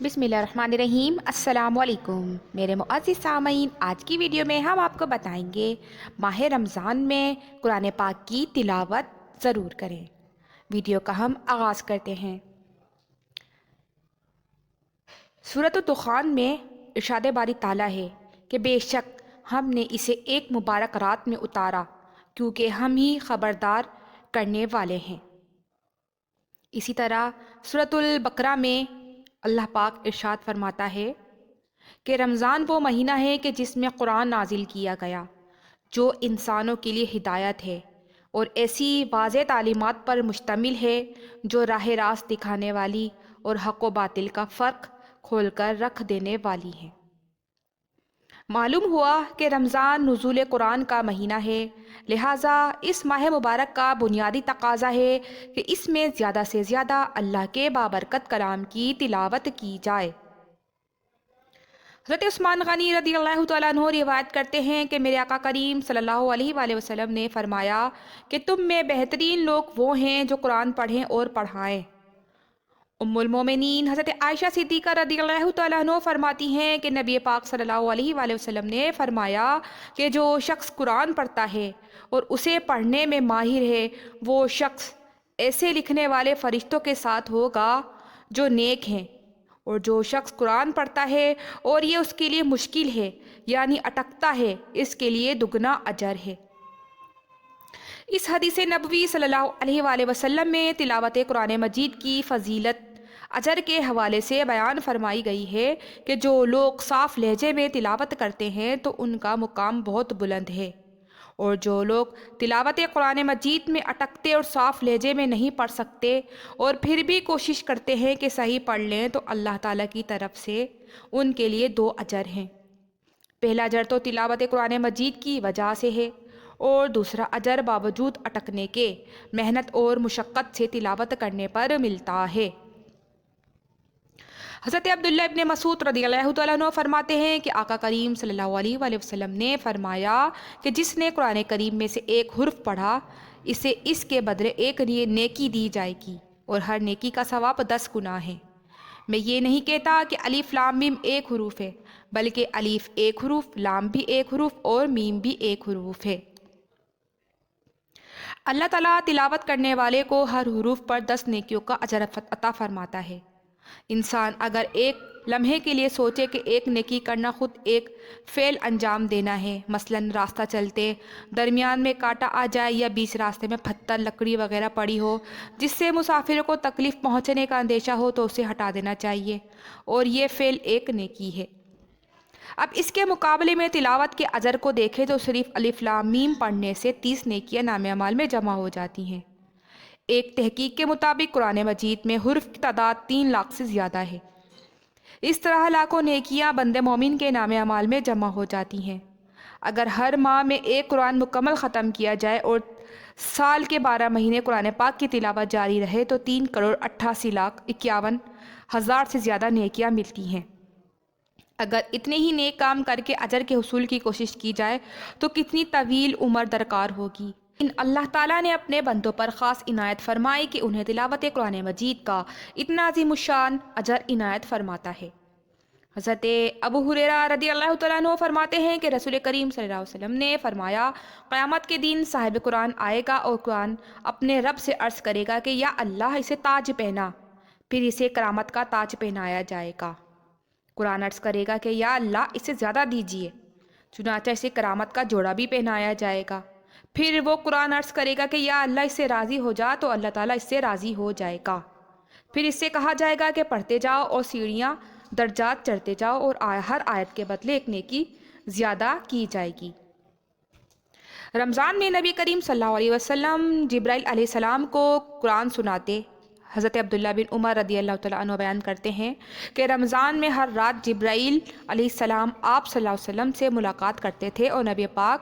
بسم اللہ الرحمن الرحیم۔ السلام علیکم میرے معزز سامعین، آج کی ویڈیو میں ہم آپ کو بتائیں گے ماہ رمضان میں قرآن پاک کی تلاوت ضرور کریں۔ ویڈیو کا ہم آغاز کرتے ہیں۔ سورۃ الدخان میں ارشاد باری تعالیٰ ہے کہ بے شک ہم نے اسے ایک مبارک رات میں اتارا کیونکہ ہم ہی خبردار کرنے والے ہیں۔ اسی طرح سورۃ البقرہ میں اللہ پاک ارشاد فرماتا ہے کہ رمضان وہ مہینہ ہے کہ جس میں قرآن نازل کیا گیا جو انسانوں کے لیے ہدایت ہے اور ایسی واضح تعلیمات پر مشتمل ہے جو راہ راست دکھانے والی اور حق و باطل کا فرق کھول کر رکھ دینے والی ہے۔ معلوم ہوا کہ رمضان نزول قرآن کا مہینہ ہے، لہٰذا اس ماہ مبارک کا بنیادی تقاضا ہے کہ اس میں زیادہ سے زیادہ اللہ کے بابرکت کلام کی تلاوت کی جائے۔ حضرت عثمان غنی رضی اللہ تعالیٰ عنہ روایت کرتے ہیں کہ میرے آقا کریم صلی اللہ علیہ وآلہ وسلم نے فرمایا کہ تم میں بہترین لوگ وہ ہیں جو قرآن پڑھیں اور پڑھائیں۔ ام المومنین حضرت عائشہ صدیقہ رضی اللہ تعالیٰ عنہ فرماتی ہیں کہ نبی پاک صلی اللہ علیہ وآلہ وسلم نے فرمایا کہ جو شخص قرآن پڑھتا ہے اور اسے پڑھنے میں ماہر ہے وہ شخص ایسے لکھنے والے فرشتوں کے ساتھ ہوگا جو نیک ہیں، اور جو شخص قرآن پڑھتا ہے اور یہ اس کے لیے مشکل ہے یعنی اٹکتا ہے، اس کے لیے دگنا اجر ہے۔ اس حدیث نبوی صلی اللہ علیہ وآلہ وسلم میں تلاوت قرآن مجید کی فضیلت اجر کے حوالے سے بیان فرمائی گئی ہے کہ جو لوگ صاف لہجے میں تلاوت کرتے ہیں تو ان کا مقام بہت بلند ہے، اور جو لوگ تلاوت قرآن مجید میں اٹکتے اور صاف لہجے میں نہیں پڑھ سکتے اور پھر بھی کوشش کرتے ہیں کہ صحیح پڑھ لیں تو اللہ تعالیٰ کی طرف سے ان کے لیے 2 اجر ہیں۔ پہلا اجر تو تلاوت قرآن مجید کی وجہ سے ہے، اور دوسرا اجر باوجود اٹکنے کے محنت اور مشقت سے تلاوت کرنے پر ملتا ہے۔ حضرت عبداللہ ابن مسعود رضی اللہ تعالیٰ عنہ فرماتے ہیں کہ آقا کریم صلی اللہ علیہ وآلہ وسلم نے فرمایا کہ جس نے قرآن کریم میں سے ایک حرف پڑھا اسے اس کے بدلے ایک نیکی دی جائے گی، اور ہر نیکی کا ثواب 10 گنا ہے۔ میں یہ نہیں کہتا کہ الف لام میم ایک حروف ہے، بلکہ الف ایک حروف، لام بھی ایک حروف اور میم بھی ایک حروف ہے۔ اللہ تعالیٰ تلاوت کرنے والے کو ہر حروف پر 10 نیکیوں کا اجر عطا فرماتا ہے۔ انسان اگر ایک لمحے کے لیے سوچے کہ ایک نیکی کرنا خود ایک فعل انجام دینا ہے، مثلاً راستہ چلتے درمیان میں کانٹا آ جائے یا بیچ راستے میں پتھر لکڑی وغیرہ پڑی ہو جس سے مسافر کو تکلیف پہنچنے کا اندیشہ ہو تو اسے ہٹا دینا چاہیے، اور یہ فعل ایک نیکی ہے۔ اب اس کے مقابلے میں تلاوت کے اجر کو دیکھیں تو صرف الف لام میم پڑھنے سے 30 نیکیاں نام اعمال میں جمع ہو جاتی ہیں۔ ایک تحقیق کے مطابق قرآن مجید میں حروف کی تعداد 3 لاکھ سے زیادہ ہے۔ اس طرح لاکھوں نیکیاں بندے مومن کے نام اعمال میں جمع ہو جاتی ہیں۔ اگر ہر ماہ میں ایک قرآن مکمل ختم کیا جائے اور سال کے 12 مہینے قرآن پاک کی تلاوت جاری رہے تو 3,88,51,000 سے زیادہ نیکیاں ملتی ہیں۔ اگر اتنے ہی نیک کام کر کے اجر کے حصول کی کوشش کی جائے تو کتنی طویل عمر درکار ہوگی۔ اللہ تعالیٰ نے اپنے بندوں پر خاص عنایت فرمائی کہ انہیں تلاوت قرآن مجید کا اتنا عظیم الشان اجر عنایت فرماتا ہے۔ حضرت ابو ہریرہ رضی اللہ تعالیٰ عنہ فرماتے ہیں کہ رسول کریم صلی اللہ علیہ وسلم نے فرمایا، قیامت کے دن صاحب قرآن آئے گا اور قرآن اپنے رب سے عرض کرے گا کہ یا اللہ اسے تاج پہنا، پھر اسے کرامت کا تاج پہنایا جائے گا۔ قرآن عرض کرے گا کہ یا اللہ اسے زیادہ دیجیے، چنانچہ اسے کرامت کا جوڑا بھی پہنایا جائے گا۔ پھر وہ قرآن عرض کرے گا کہ یا اللہ اس سے راضی ہو جا، تو اللہ تعالیٰ اس سے راضی ہو جائے گا۔ پھر اس سے کہا جائے گا کہ پڑھتے جاؤ اور سیڑھیاں درجات چڑھتے جاؤ، اور ہر آیت کے بدلے ایک نیکی زیادہ کی جائے گی۔ رمضان میں نبی کریم صلی اللہ علیہ وسلم جبرائیل علیہ السلام کو قرآن سناتے۔ حضرت عبداللہ بن عمر رضی اللہ تعالیٰ عنہ بیان کرتے ہیں کہ رمضان میں ہر رات جبرائیل علیہ السلام آپ صلی اللہ علیہ وسلم سے ملاقات کرتے تھے، اور نبی پاک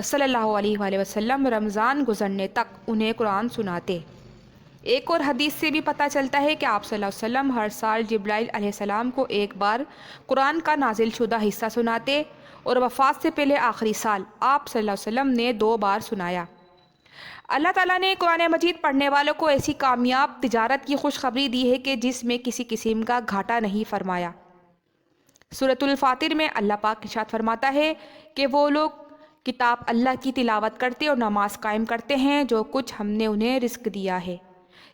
صلی اللہ علیہ وآلہ وسلم رمضان گزرنے تک انہیں قرآن سناتے۔ ایک اور حدیث سے بھی پتہ چلتا ہے کہ آپ صلی اللہ علیہ وسلم ہر سال جبرائیل علیہ السلام کو ایک بار قرآن کا نازل شدہ حصہ سناتے، اور وفات سے پہلے آخری سال آپ صلی اللہ علیہ وسلم نے 2 بار سنایا۔ اللہ تعالیٰ نے قرآن مجید پڑھنے والوں کو ایسی کامیاب تجارت کی خوشخبری دی ہے کہ جس میں کسی قسم کا گھاٹا نہیں فرمایا۔ سورۃ الفاتر میں اللہ پاک ارشاد فرماتا ہے کہ وہ لوگ کتاب اللہ کی تلاوت کرتے اور نماز قائم کرتے ہیں جو کچھ ہم نے انہیں رزق دیا ہے،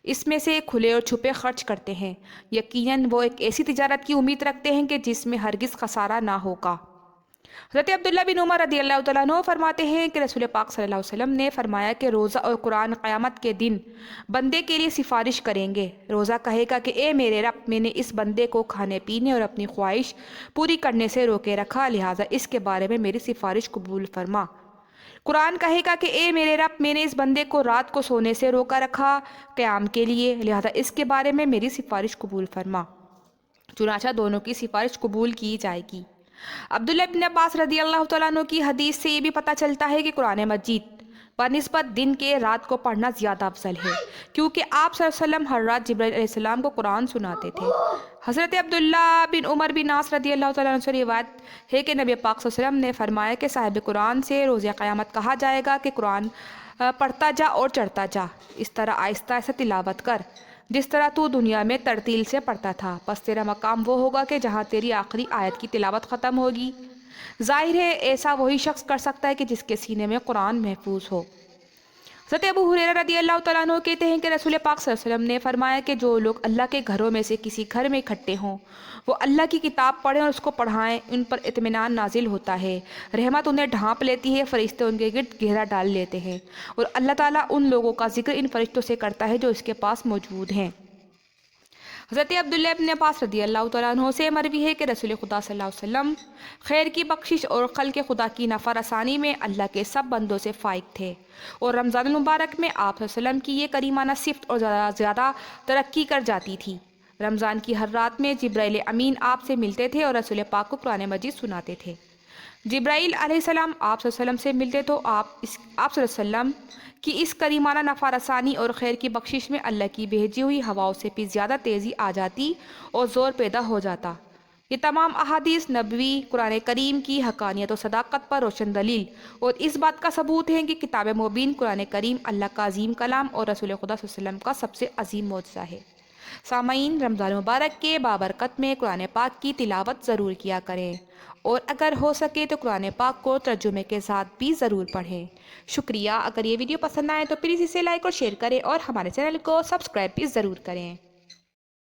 اس میں سے کھلے اور چھپے خرچ کرتے ہیں، یقیناً وہ ایک ایسی تجارت کی امید رکھتے ہیں کہ جس میں ہرگز خسارہ نہ ہوگا۔ حضرت عبداللہ بن عمر رضی اللہ تعالیٰ عنہ فرماتے ہیں کہ رسول پاک صلی اللہ علیہ وسلم نے فرمایا کہ روزہ اور قرآن قیامت کے دن بندے کے لیے سفارش کریں گے۔ روزہ کہے گا کہ اے میرے رب، میں نے اس بندے کو کھانے پینے اور اپنی خواہش پوری کرنے سے روکے رکھا، لہٰذا اس کے بارے میں میری سفارش قبول فرما۔ قرآن کہے گا کہ اے میرے رب، میں نے اس بندے کو رات کو سونے سے روکا رکھا قیام کے لیے، لہٰذا اس کے بارے میں میری سفارش قبول فرما۔ چنانچہ دونوں کی سفارش قبول کی جائے گی۔ عبداللہ بن عباس رضی اللہ تعالیٰ عنہ کی حدیث سے یہ بھی پتہ چلتا ہے کہ قرآن مجید بنسبت دن کے رات کو پڑھنا زیادہ افضل ہے، کیونکہ آپ صلی اللہ علیہ وسلم ہر رات جبرائیل علیہ السلام کو قرآن سناتے تھے۔ حضرت عبداللہ بن عمر بن عاص رضی اللہ تعالیٰ عنہ سے روایت ہے کہ نبی پاک صلی اللہ علیہ وسلم نے فرمایا کہ صاحب قرآن سے روز قیامت کہا جائے گا کہ قرآن پڑھتا جا اور چڑھتا جا، اس طرح آہستہ آہستہ تلاوت کر جس طرح تو دنیا میں ترتیل سے پڑھتا تھا، بس تیرا مقام وہ ہوگا کہ جہاں تیری آخری آیت کی تلاوت ختم ہوگی۔ ظاہر ہے ایسا وہی شخص کر سکتا ہے کہ جس کے سینے میں قرآن محفوظ ہو۔ حضرت ابو ہریرہ رضی اللہ تعالیٰ عنہ کہتے ہیں کہ رسول پاک صلی اللہ علیہ وسلم نے فرمایا کہ جو لوگ اللہ کے گھروں میں سے کسی گھر میں اکٹھے ہوں، وہ اللہ کی کتاب پڑھیں اور اس کو پڑھائیں، ان پر اطمینان نازل ہوتا ہے، رحمت انہیں ڈھانپ لیتی ہے، فرشتے ان کے گرد گھیرا ڈال لیتے ہیں، اور اللہ تعالیٰ ان لوگوں کا ذکر ان فرشتوں سے کرتا ہے جو اس کے پاس موجود ہیں۔ حضرت عبداللہ ابن عباس رضی اللہ تعالیٰ عنہ سے مروی ہے کہ رسول خدا صلی اللہ علیہ وسلم خیر کی بخشش اور خلق خدا کی نفع رسانی میں اللہ کے سب بندوں سے فائق تھے، اور رمضان المبارک میں آپ صلی اللہ علیہ وسلم کی یہ کریمانہ صفت اور زیادہ ترقی کر جاتی تھی۔ رمضان کی ہر رات میں جبرائیل امین آپ سے ملتے تھے اور رسول پاک کو قرآن مجید سناتے تھے۔ جبرائیل علیہ السلام آپ صلی اللہ علیہ وسلم سے ملتے تو آپ صلی اللہ علیہ وسلم کی اس کریمانہ نفع رسانی اور خیر کی بخشش میں اللہ کی بھیجی ہوئی ہواؤں سے بھی زیادہ تیزی آ جاتی اور زور پیدا ہو جاتا۔ یہ تمام احادیث نبوی قرآن کریم کی حقانیت و صداقت پر روشن دلیل اور اس بات کا ثبوت ہے کہ کتاب مبین قرآن کریم اللہ کا عظیم کلام اور رسول خدا صلی اللہ علیہ وسلم کا سب سے عظیم معجزہ ہے۔ سامعین، رمضان مبارک کے بابرکت میں قرآن پاک کی تلاوت ضرور کیا کریں، اور اگر ہو سکے تو قرآن پاک کو ترجمے کے ساتھ بھی ضرور پڑھیں۔ شکریہ۔ اگر یہ ویڈیو پسند آئے تو پلیز اسے لائک اور شیئر کریں اور ہمارے چینل کو سبسکرائب بھی ضرور کریں۔